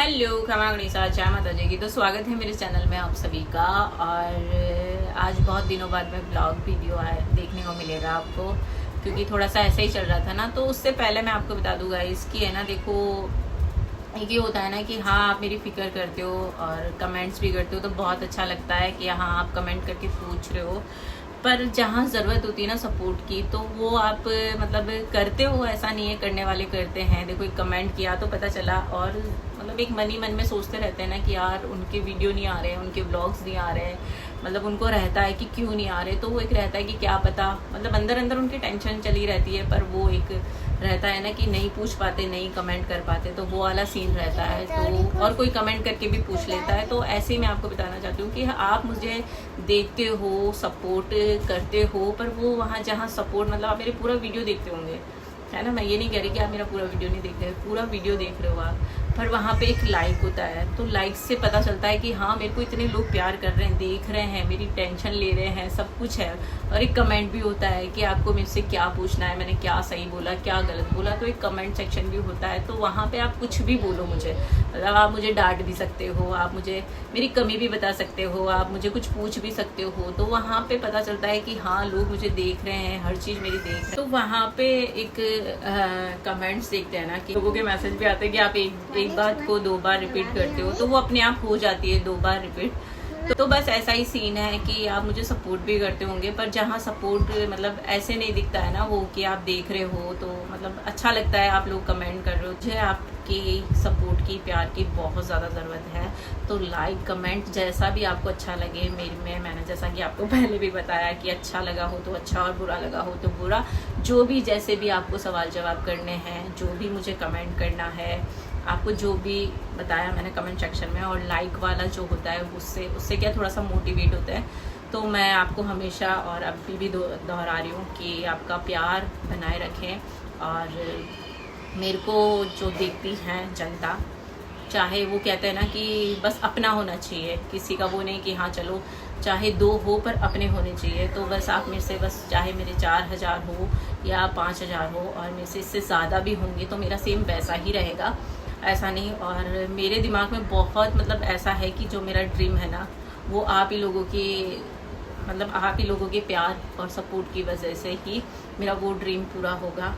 Hello खमा गणिसा जय माता जी की। तो स्वागत है मेरे चैनल में आप सभी का। और आज बहुत दिनों बाद में ब्लॉग वीडियो देखने को मिलेगा आपको, क्योंकि थोड़ा सा ऐसा ही चल रहा था ना। तो उससे पहले मैं आपको बता दूंगा इसकी है ना, देखो एक ये होता है ना कि हाँ आप मेरी फिक्र करते हो और कमेंट्स भी करते हो, तो बहुत अच्छा लगता है कि हाँ आप कमेंट करके पूछ रहे हो। पर जहाँ ज़रूरत होती है ना सपोर्ट की, तो वो आप मतलब करते हो, ऐसा नहीं है करने वाले करते हैं। देखो एक कमेंट किया तो पता चला, और मतलब एक मन ही मन में सोचते रहते हैं ना कि यार उनके वीडियो नहीं आ रहे हैं, उनके व्लॉग्स नहीं आ रहे हैं, मतलब उनको रहता है कि क्यों नहीं आ रहे। तो वो एक रहता है कि क्या पता, मतलब अंदर अंदर उनकी टेंशन चली रहती है, पर वो एक रहता है ना कि नहीं पूछ पाते, नहीं कमेंट कर पाते, तो वो वाला सीन रहता है। तो और कोई कमेंट करके भी पूछ लेता है। तो ऐसे ही मैं आपको बताना चाहती हूँ कि आप मुझे देखते हो, सपोर्ट करते हो, पर वो वहाँ जहाँ सपोर्ट, मतलब आप मेरे पूरा वीडियो देखते होंगे, है ना। मैं ये नहीं कह रही कि आप मेरा पूरा वीडियो नहीं देखते, पूरा वीडियो देख रहे हो आप, पर वहाँ पे एक लाइक होता है। तो लाइक से पता चलता है कि हाँ मेरे को इतने लोग प्यार कर रहे हैं, देख रहे हैं, मेरी टेंशन ले रहे हैं, सब कुछ है। और एक कमेंट भी होता है कि आपको मुझसे क्या पूछना है, मैंने क्या सही बोला, क्या गलत बोला। तो एक कमेंट सेक्शन भी होता है। तो वहाँ पे आप कुछ भी बोलो मुझे, मतलब आप मुझे डांट भी सकते हो, आप मुझे मेरी कमी भी बता सकते हो, आप मुझे कुछ पूछ भी सकते हो। तो वहाँ पे पता चलता है कि हाँ लोग मुझे देख रहे हैं, हर चीज़ मेरी देख रहे हैं। तो वहाँ पे एक कमेंट्स देखते हैं ना कि लोगों के मैसेज भी आते हैं कि आप एक बात को 2 बार रिपीट करते हो, तो वो अपने आप हो जाती है 2 बार रिपीट। तो बस ऐसा ही सीन है कि आप मुझे सपोर्ट भी करते होंगे, पर जहाँ सपोर्ट मतलब ऐसे नहीं दिखता है ना वो कि आप देख रहे हो, तो मतलब अच्छा लगता है आप लोग कमेंट कर रहे हो। मुझे आपकी सपोर्ट की, प्यार की बहुत ज़्यादा ज़रूरत है। तो लाइक कमेंट जैसा भी आपको अच्छा लगे, मैंने जैसा कि आपको पहले भी बताया कि अच्छा लगा हो तो अच्छा और बुरा लगा हो तो बुरा, जो भी जैसे भी आपको सवाल जवाब करने हैं, जो भी मुझे कमेंट करना है, आपको जो भी बताया मैंने कमेंट सेक्शन में। और लाइक वाला जो होता है उससे क्या थोड़ा सा मोटिवेट होता है। तो मैं आपको हमेशा और अभी भी दोहरा रही हूँ कि आपका प्यार बनाए रखें। और मेरे को जो देखती हैं जनता, चाहे वो कहते हैं ना कि बस अपना होना चाहिए, किसी का वो नहीं कि हाँ चलो चाहे 2 हो पर अपने होने चाहिए। तो बस आप मेरे से, बस चाहे मेरे 4000 हो या 5000 हो, और मेरे से इससे ज़्यादा भी होंगे तो मेरा सेम वैसा ही रहेगा, ऐसा नहीं। और मेरे दिमाग में बहुत मतलब ऐसा है कि जो मेरा ड्रीम है ना, वो आप ही लोगों की, मतलब आप ही लोगों के प्यार और सपोर्ट की वजह से ही मेरा वो ड्रीम पूरा होगा।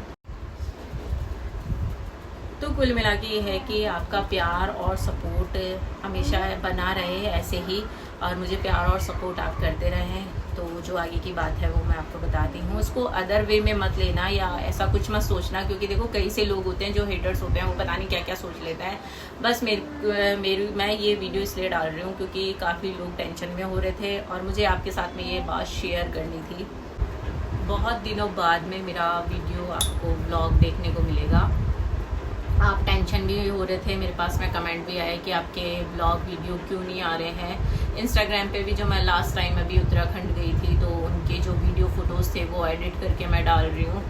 तो कुल मिला के ये है कि आपका प्यार और सपोर्ट हमेशा बना रहे ऐसे ही, और मुझे प्यार और सपोर्ट आप करते रहें। तो जो आगे की बात है वो मैं आपको बताती हूँ, उसको अदर वे में मत लेना या ऐसा कुछ मत सोचना, क्योंकि देखो कई से लोग होते हैं जो हेटर्स होते हैं, वो पता नहीं क्या क्या सोच लेते हैं। बस मैं ये वीडियो इसलिए डाल रही हूँ क्योंकि काफ़ी लोग टेंशन में हो रहे थे और मुझे आपके साथ में ये बात शेयर करनी थी। बहुत दिनों बाद में मेरा वीडियो आपको ब्लॉग देखने को मिलेगा। आप टेंशन भी हो रहे थे, मेरे पास में कमेंट भी आए कि आपके ब्लॉग वीडियो क्यों नहीं आ रहे हैं। इंस्टाग्राम पे भी जो मैं लास्ट टाइम अभी उत्तराखंड गई थी, तो उनके जो वीडियो फोटोज़ थे वो एडिट करके मैं डाल रही हूँ,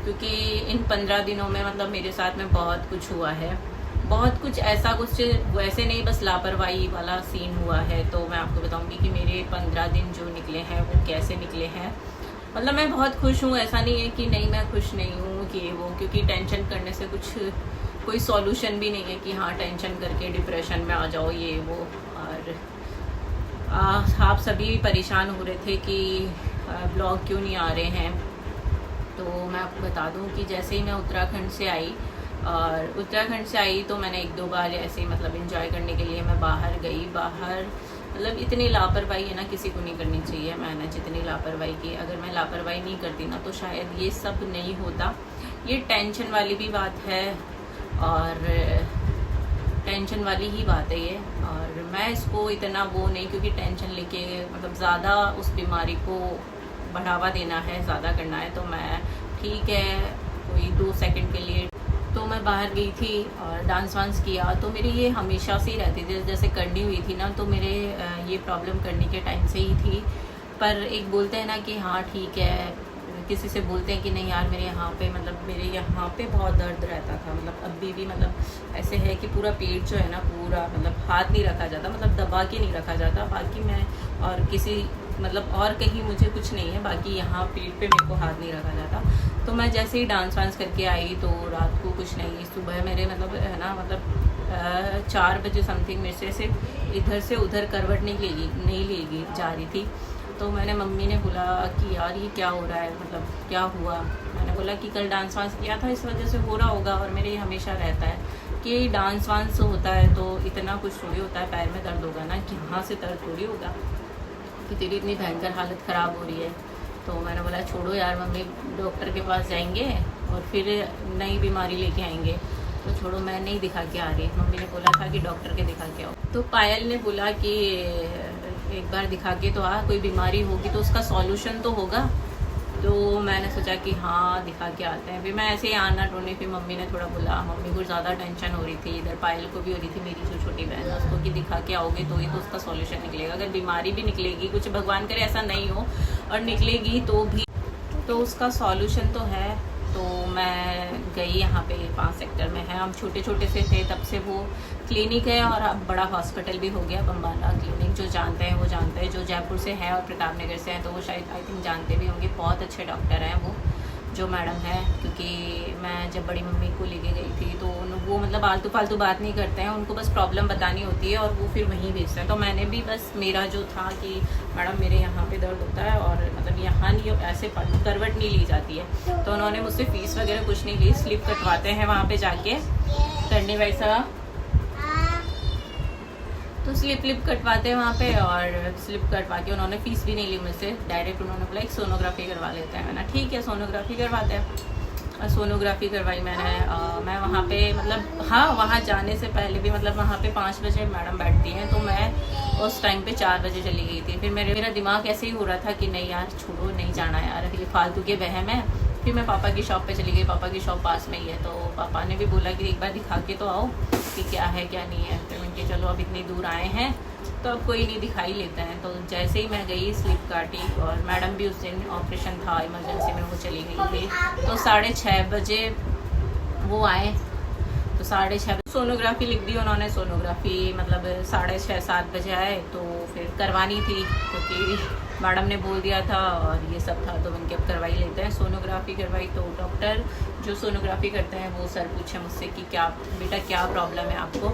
क्योंकि इन 15 दिनों में मतलब मेरे साथ में बहुत कुछ हुआ है, बहुत कुछ ऐसा, कुछ वैसे नहीं बस लापरवाही वाला सीन हुआ है। तो मैं आपको बताऊँगी कि मेरे 15 दिन जो निकले हैं वो कैसे निकले हैं। मतलब मैं बहुत खुश हूँ, ऐसा नहीं है कि नहीं मैं खुश नहीं हूँ कि वो, क्योंकि टेंशन करने से कोई सॉल्यूशन भी नहीं है कि हाँ टेंशन करके डिप्रेशन में आ जाओ ये वो। और आप सभी परेशान हो रहे थे कि ब्लॉग क्यों नहीं आ रहे हैं। तो मैं आपको बता दूं कि जैसे ही मैं उत्तराखंड से आई, और उत्तराखंड से आई तो मैंने 1-2 बार ऐसे ही मतलब एंजॉय करने के लिए मैं बाहर गई। बाहर मतलब इतनी लापरवाही है ना, किसी को नहीं करनी चाहिए। मैंने जितनी लापरवाही की, अगर मैं लापरवाही नहीं करती ना तो शायद ये सब नहीं होता। ये टेंशन वाली भी बात है, और टेंशन वाली ही बात है ये। और मैं इसको इतना वो नहीं, क्योंकि टेंशन लेके मतलब ज़्यादा उस बीमारी को बढ़ावा देना है, ज़्यादा करना है। तो मैं ठीक है कोई 2 सेकंड के लिए तो मैं बाहर गई थी और डांस वांस किया। तो मेरी ये हमेशा से ही रहती थी, जैसे करनी हुई थी ना, तो मेरे ये प्रॉब्लम करने के टाइम से ही थी। पर एक बोलते हैं ना कि हाँ ठीक है, किसी से बोलते हैं कि नहीं यार मेरे यहाँ पे, मतलब मेरे यहाँ पे बहुत दर्द रहता था, मतलब अभी भी मतलब ऐसे है कि पूरा पेट जो है ना, पूरा मतलब हाथ नहीं रखा जाता, मतलब दबा के नहीं रखा जाता। बाकी मैं और किसी मतलब और कहीं मुझे कुछ नहीं है, बाकी यहाँ पेट पे मेरे को हाथ नहीं रखा जाता। तो मैं जैसे ही डांस वांस करके आई तो रात को कुछ नहीं, सुबह मेरे मतलब है ना, मतलब 4 बजे समथिंग मेरे से इधर से उधर करवट नहीं लेगी जा रही थी। तो मैंने मम्मी ने बोला कि यार ये क्या हो रहा है, मतलब क्या हुआ। मैंने बोला कि कल डांस वांस किया था इस वजह से हो रहा होगा, और मेरे हमेशा रहता है कि डांस वांस होता है तो इतना कुछ थोड़ी होता है, पैर में दर्द होगा ना, कि यहाँ से दर्द थोड़ी होगा कि तेरी इतनी भयंकर हालत ख़राब हो रही है। तो मैंने बोला छोड़ो यार मम्मी, डॉक्टर के पास जाएंगे और फिर नई बीमारी लेके आएंगे, तो छोड़ो मैं नहीं दिखा के आ रही। मम्मी ने बोला था कि डॉक्टर के दिखा के आओ। तो पायल ने बोला कि एक बार दिखा के तो आ, कोई बीमारी होगी तो उसका सॉल्यूशन तो होगा। तो मैंने सोचा कि हाँ दिखा के आते हैं। फिर मैं ऐसे ही आना ढूंढी, फिर मम्मी ने थोड़ा बोला, मम्मी को ज़्यादा टेंशन हो रही थी, इधर पायल को भी हो रही थी, मेरी जो छोटी बहन है उसको, कि दिखा के आओगे तो ही तो उसका सॉल्यूशन निकलेगा। अगर बीमारी भी निकलेगी, कुछ भगवान करे ऐसा नहीं हो, और निकलेगी तो भी तो उसका सॉल्यूशन तो है। तो मैं गई, यहाँ पे 5 सेक्टर में है, हम छोटे छोटे से थे तब से वो क्लिनिक है, और अब बड़ा हॉस्पिटल भी हो गया बम्बाला क्लिनिक। जो जानते हैं वो जानते हैं, जो जयपुर से है और प्रताप नगर से हैं तो वो शायद आई थिंक जानते भी होंगे। बहुत अच्छे डॉक्टर हैं वो जो मैडम है, क्योंकि मैं जब बड़ी मम्मी को लेके गई थी तो वो मतलब आलतू फालतू बात नहीं करते हैं, उनको बस प्रॉब्लम बतानी होती है और वो फिर वहीं भेजते हैं। तो मैंने भी बस मेरा जो था कि मैडम मेरे यहाँ पे दर्द होता है, और मतलब यहाँ नहीं ऐसे करवट नहीं ली जाती है। तो उन्होंने मुझसे फ़ीस वगैरह कुछ नहीं ली, स्लिप कटवाते हैं वहाँ पर जाके करने वैसा, तो स्लिप कटवाते हैं वहाँ पे, और स्लिप कटवा के उन्होंने फ़ीस भी नहीं ली मुझसे, डायरेक्ट उन्होंने बोला एक सोनोग्राफी करवा लेते हैं। मैंने ठीक है सोनोग्राफी करवाते हैं, और सोनोग्राफी करवाई मैंने। मैं वहाँ पे मतलब हाँ, वहाँ जाने से पहले भी मतलब वहाँ पे 5 बजे मैडम बैठती हैं, तो मैं उस टाइम पे 4 बजे चली गई थी। फिर मेरा दिमाग ऐसे ही हो रहा था कि नहीं यार छोड़ो, नहीं जाना यार, ये फालतू के वहम है। फिर मैं पापा की शॉप पे चली गई, पापा की शॉप पास में ही है, तो पापा ने भी बोला कि एक बार दिखा के तो आओ कि क्या है क्या नहीं है। फिर मैंने चलो अब इतनी दूर आए हैं तो अब कोई नहीं, दिखा ही लेते हैं। तो जैसे ही मैं गई स्लिप काटी, और मैडम भी उस दिन ऑपरेशन था इमरजेंसी में, वो चली गई थी। तो 6:30 बजे वो आए, तो 6:30 सोनोग्राफी लिख दी उन्होंने। सोनोग्राफी मतलब 6:30-7 बजे आए, तो फिर करवानी थी क्योंकि मैडम ने बोल दिया था और ये सब था, तो उनके अब करवाई लेते हैं। सोनोग्राफी करवाई तो डॉक्टर जो सोनोग्राफी करते हैं वो सर पूछे मुझसे कि क्या बेटा क्या प्रॉब्लम है आपको।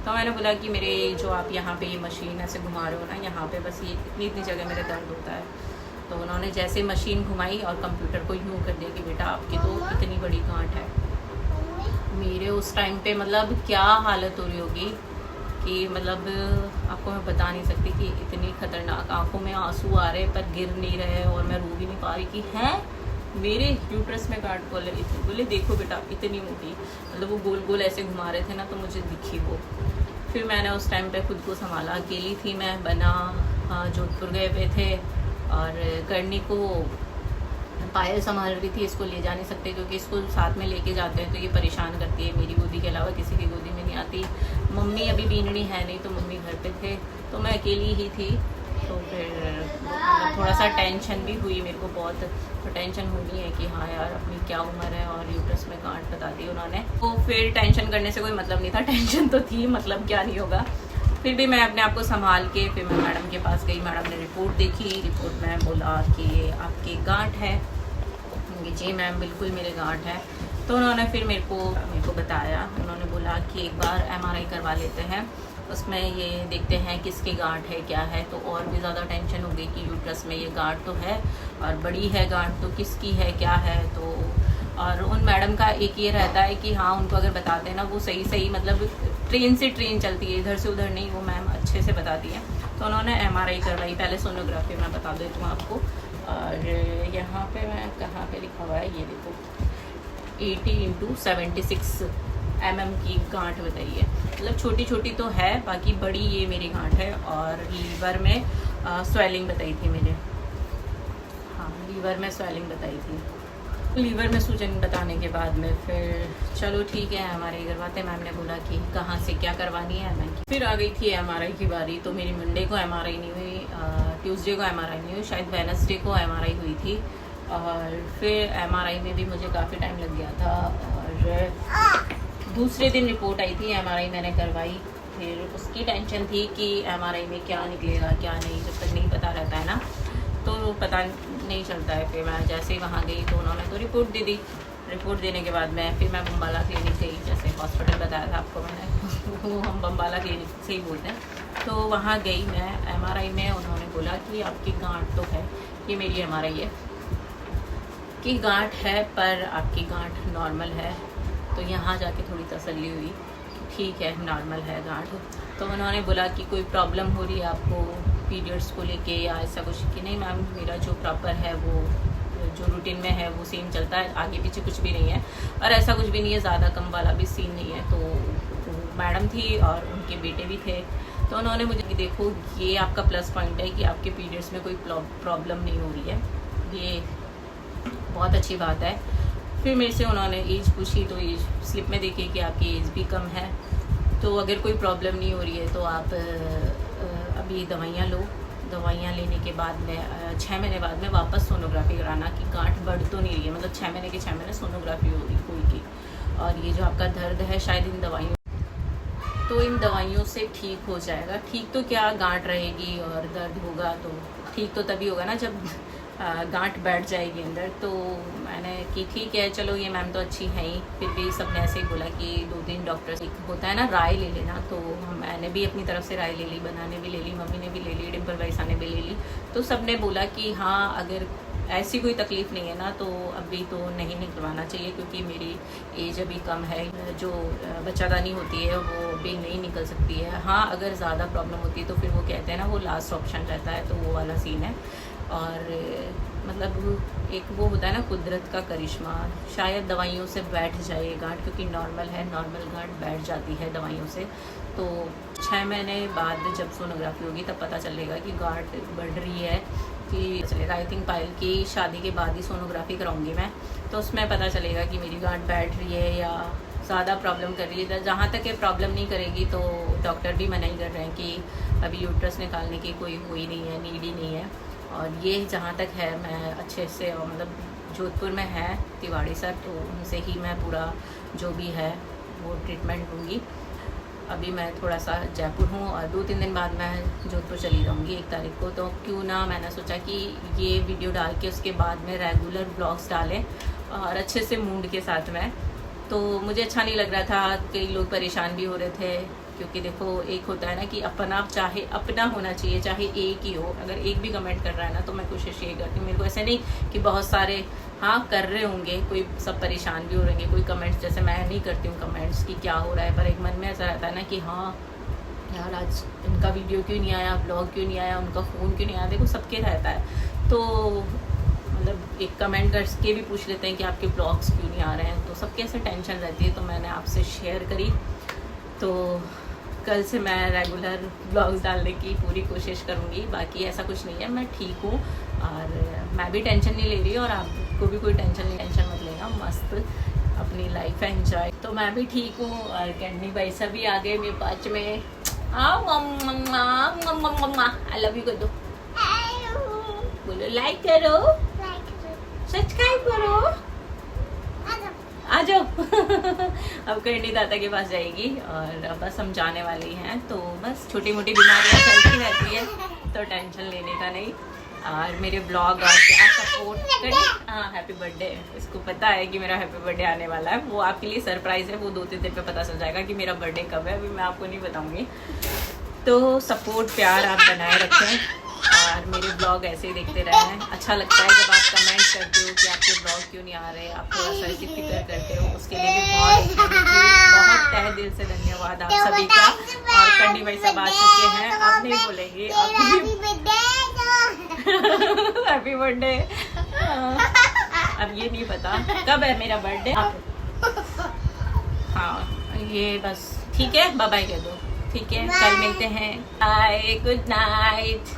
तो मैंने बोला कि मेरे जो आप यहाँ पे ये मशीन ऐसे घुमा रहे हो ना, यहाँ पे बस ये इतनी जगह मेरे दर्द होता है। तो उन्होंने जैसे मशीन घुमाई और कंप्यूटर को यूँ कर दिया कि बेटा आपकी तो इतनी बड़ी गांठ है। मेरे उस टाइम पे मतलब क्या हालत हो रही होगी कि मतलब आपको मैं बता नहीं सकती कि इतनी खतरनाक, आंखों में आंसू आ रहे पर गिर नहीं रहे, और मैं रो भी नहीं पा रही कि हैं मेरे यूट्रस में गांठ। बोले देखो बेटा इतनी मोटी, मतलब वो गोल गोल ऐसे घुमा रहे थे ना, तो मुझे दिखी वो। फिर मैंने उस टाइम पे खुद को संभाला, अकेली थी मैं, बना जोधपुर गए हुए थे, और करनी को पायल संभाल रही थी। इसको ले जा नहीं सकते क्योंकि इसको साथ में लेके जाते हैं तो ये परेशाान करती है, मेरी गोदी के अलावा किसी की गोदी में नहीं आती। मम्मी अभी बीननी है नहीं, तो मम्मी घर पे थे, तो मैं अकेली ही थी। तो फिर थोड़ा सा टेंशन भी हुई मेरे को बहुत, तो टेंशन होनी है कि हाँ यार अपनी क्या उम्र है, और यूट्रस में गांठ बता दी उन्होंने। तो फिर टेंशन करने से कोई मतलब नहीं था, टेंशन तो थी, मतलब क्या नहीं होगा। फिर भी मैं अपने आप को संभाल के फिर मैं मैडम के पास गई। मैडम ने रिपोर्ट देखी, रिपोर्ट में बोला कि आपकी गांठ है। जी मैम बिल्कुल मेरे गांठ है। तो उन्होंने फिर मेरे को बताया, उन्होंने बोला कि एक बार MRI करवा लेते हैं, उसमें ये देखते हैं किसकी गांठ है क्या है। तो और भी ज़्यादा टेंशन हो गई कि यूट्रस में ये गांठ तो है और बड़ी है गांठ, तो किसकी है क्या है। तो और उन मैडम का एक ये रहता है कि हाँ उनको अगर बताते हैं ना वो सही मतलब ट्रेन से ट्रेन चलती है, इधर से उधर नहीं, वो मैम अच्छे से बताती है। तो उन्होंने MRI करवाई, पहले सोनोग्राफी मैं बता देती हूँ आपको। और यहाँ पे मैं कहाँ पे लिखा हुआ है ये देखो, 80x76 mm की गांठ बताई है। मतलब छोटी छोटी तो है, बाकी बड़ी ये मेरी गांठ है। और लीवर में स्वेलिंग बताई थी मेरे, हाँ लीवर में स्वेलिंग बताई थी। लीवर में सूजन बताने के बाद में फिर चलो ठीक है MRI करवाते। मैम ने बोला कि कहाँ से क्या करवानी है मैं। फिर आ गई थी MRI की बारी। तो मेरी मंडे को MRI नहीं हुई, ट्यूसडे को MRI नहीं हुई, शायद वेडनेसडे को MRI हुई थी। और फिर MRI में भी मुझे काफ़ी टाइम लग गया था। और दूसरे दिन रिपोर्ट आई थी, MRI मैंने करवाई। फिर उसकी टेंशन थी कि MRI में क्या निकलेगा क्या नहीं, जब तक नहीं पता रहता है ना तो पता नहीं चलता है। फिर मैं जैसे ही वहाँ गई तो उन्होंने तो रिपोर्ट दे दी। रिपोर्ट देने के बाद फिर मैं बम्बाला क्लिनिक गई, जैसे हॉस्पिटल बताया था आपको मैंने, वो हम बम्बाला क्लिनिक से ही बोलते हैं। तो वहाँ गई मैं MRI में, उन्होंने बोला कि आपकी गांठ तो है, ये मेरी MRI है कि गांठ है पर आपकी गांठ नॉर्मल है। तो यहाँ जाके थोड़ी तसल्ली हुई, ठीक है नॉर्मल है गांठ। तो उन्होंने बोला कि कोई प्रॉब्लम हो रही है आपको पीरियड्स को लेके या ऐसा कुछ, कि नहीं मैम मेरा जो प्रॉपर है वो जो रूटीन में है वो सेम चलता है, आगे पीछे कुछ भी नहीं है और ऐसा कुछ भी नहीं है, ज़्यादा कम वाला भी सीन नहीं है। तो मैडम थी और उनके बेटे भी थे, तो उन्होंने मुझे कि देखो ये आपका प्लस पॉइंट है कि आपके पीरियड्स में कोई प्रॉब्लम नहीं हो रही है, ये बहुत अच्छी बात है। फिर मेरे से उन्होंने एज पूछी, तो एज स्लिप में देखी कि आपकी एज भी कम है, तो अगर कोई प्रॉब्लम नहीं हो रही है तो आप अभी दवाइयाँ लो, दवाइयाँ लेने के बाद में 6 महीने बाद में वापस सोनोग्राफी कराना कि गांठ बढ़ तो नहीं रही है, मतलब 6 महीने के 6 महीने सोनोग्राफी होगी कोई की। और ये जो आपका दर्द है शायद इन दवाइयों, तो इन दवाइयों से ठीक हो जाएगा। ठीक तो क्या, गांठ रहेगी और दर्द होगा, तो ठीक तो तभी होगा ना जब गांठ बैठ जाएगी अंदर। तो मैंने कि ठीक है चलो ये मैम तो अच्छी है ही, फिर भी सबने ऐसे ही बोला कि 2-3 डॉक्टर होता है ना राय ले लेना, तो मैंने भी अपनी तरफ से राय ले ली, बनाने भी ले ली, मम्मी ने भी ले ली, डिम्पल भाईसा ने भी ले ली। तो सबने बोला कि हाँ अगर ऐसी कोई तकलीफ़ नहीं है ना तो अभी तो नहीं निकलवाना चाहिए, क्योंकि मेरी एज अभी कम है, जो बच्चादानी होती है वो अभी नहीं निकल सकती है। हाँ अगर ज़्यादा प्रॉब्लम होती है तो फिर वो कहते हैं ना वो लास्ट ऑप्शन रहता है, तो वो वाला सीन है। और मतलब एक वो होता है ना कुदरत का करिश्मा, शायद दवाइयों से बैठ जाए गांठ, क्योंकि नॉर्मल है, नॉर्मल गांठ बैठ जाती है दवाइयों से। तो 6 महीने बाद जब सोनोग्राफी होगी तब पता चलेगा कि गांठ बढ़ रही है कि चलेगा। आई थिंक पायल की शादी के बाद ही सोनोग्राफी कराऊंगी मैं, तो उसमें पता चलेगा कि मेरी गांठ बैठ रही है या ज़्यादा प्रॉब्लम कर रही है। जहाँ तक ये प्रॉब्लम नहीं करेगी तो डॉक्टर भी मना ही कर रहे हैं कि अभी यूट्रस निकालने की कोई हुई नहीं है, नीड ही नहीं है। और ये जहाँ तक है मैं अच्छे से, मतलब जोधपुर में है तिवाड़ी सर, तो उनसे ही मैं पूरा जो भी है वो ट्रीटमेंट लूँगी। अभी मैं थोड़ा सा जयपुर हूँ और 2-3 दिन बाद मैं जोधपुर चली जाऊँगी 1 तारीख को। तो क्यों ना मैंने सोचा कि ये वीडियो डाल के उसके बाद में रेगुलर ब्लॉग्स डालें और अच्छे से मूड के साथ में। तो मुझे अच्छा नहीं लग रहा था, कई लोग परेशान भी हो रहे थे, क्योंकि देखो एक होता है ना कि अपना चाहे अपना होना चाहिए, चाहे एक ही हो। अगर एक भी कमेंट कर रहा है ना तो मैं कोशिश ये करती हूँ, मेरे को ऐसे नहीं कि बहुत सारे हाँ कर रहे होंगे, कोई सब परेशान भी हो रहेंगे, कोई कमेंट्स जैसे मैं नहीं करती हूँ कमेंट्स कि क्या हो रहा है, पर एक मन में ऐसा रहता है ना कि हाँ यार आज इनका वीडियो क्यों नहीं आया, ब्लॉग क्यों नहीं आया, उनका फ़ोन क्यों नहीं आया। देखो सबके रहता है, तो मतलब एक कमेंट करके भी पूछ लेते हैं कि आपके ब्लॉग्स क्यों नहीं आ रहे हैं, तो सबके ऐसे टेंशन रहती है। तो मैंने आपसे शेयर करी, तो कल से मैं रेगुलर ब्लॉग्स डालने की पूरी कोशिश करूँगी। बाकी ऐसा कुछ नहीं है, मैं ठीक हूँ और मैं भी टेंशन नहीं ले रही और आपको भी कोई टेंशन मत लेना, मस्त अपनी लाइफ एंजॉय। तो मैं भी ठीक हूँ और कैंडी भाई सब भी आ गए मेरे पास में। आई लव यू कर दो, बोलो लाइक करो, सब्सक्राइब करो, आ जाओ। अब करनी दादा के पास जाएगी और अब बस हम जाने वाले हैं। तो बस छोटी मोटी बीमारियां चलती रहती है, तो टेंशन लेने का नहीं। और मेरे ब्लॉग और क्या सपोर्ट करें। हाँ हैप्पी बर्थडे, इसको पता है कि मेरा हैप्पी बर्थडे आने वाला है, वो आपके लिए सरप्राइज़ है, वो 2-3 दिन पे पता चल जाएगा कि मेरा बर्थडे कब है, अभी मैं आपको नहीं बताऊँगी। तो सपोर्ट प्यार आप बनाए रखें और मेरे ब्लॉग ऐसे ही देखते रहें। अच्छा लगता है जब आप कमेंट करते हो कि आपके ब्लॉग क्यों नहीं आ रहे, आप थोड़ा सा ऐसी फिक्र करते हो, उसके लिए भी बहुत तहे दिल से धन्यवाद आप सभी का। और कंडी भाई सब आ चुके हैं, आप नहीं बोलेंगे हैप्पी बर्थडे। अब ये नहीं पता कब है मेरा बर्थडे। हाँ ये बस ठीक है, बाय बाय कह दो, ठीक है कल मिलते हैं, बाय, गुड नाइट।